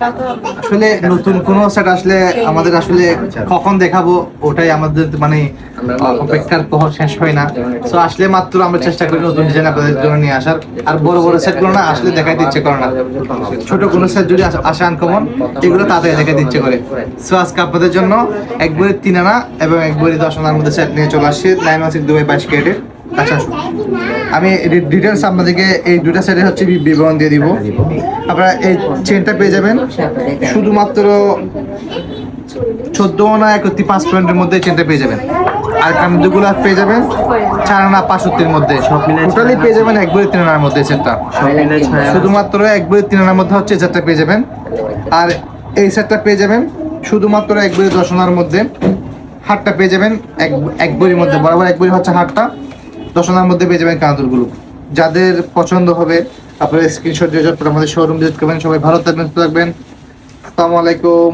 আসলে নতুন কোনো সেট আসলে আমাদের আসলে কখন দেখাবো ওটাই আমাদের মানে অপেক্ষার প্রহর শেষ হয় না। তো আসলে মাত্র আমরা চেষ্টা করি নতুন ডিজাইন আপনাদের জন্য নিয়ে আসার। আর বড় বড় সেট গুলো না আসলে দেখাইতে ইচ্ছে করে না, ছোট কোনো সেট যদি আসে আনকমন এগুলো তাড়াতাড়ি দেখাইতে ইচ্ছে করে। সো আজকে আপনাদের জন্য একবারে 3 আনা এবং একবারে 10 আনার মধ্যে সেট নিয়ে চলে আসছি 916 দুবাই 22 ক্যারেটের। আচ্ছা আমি ডিটেলস আপনাদেরকে এই দুটা সেটের হচ্ছে বিবরণ দিয়ে দিব। আপনারা এই চেনটা পেয়ে যাবেন শুধুমাত্র 14 আনা 31 পয়েন্টের মধ্যে চেনটা পেয়ে যাবেন। আর কানদুগুলো পেয়ে যাবেন 4 আনা 65 মধ্যে, সব মিলে টোটালি পেয়ে যাবেন একবারে 3 আনার মধ্যে সেটটা। শুধুমাত্র একবারে 3 আনার মধ্যে হচ্ছে সেটটা পেয়ে যাবেন। আর এই সেটটা পেয়ে যাবেন শুধুমাত্র একবারে 10 আনার মধ্যে। হাটটা পেয়ে যাবেন এক বড়ির মধ্যে, বরাবর এক বড়ি হচ্ছে হাটটা, 10 আনার মধ্যে পেয়ে যাবেন কানদুলগুলো। যাদের পছন্দ হবে আপনারা স্ক্রিনশট দিয়ে আমাদের শোরুম ভিজিট করবেন। সবাই ভালো থাকবেন, সুস্থ থাকবেন। আসসালামু আলাইকুম।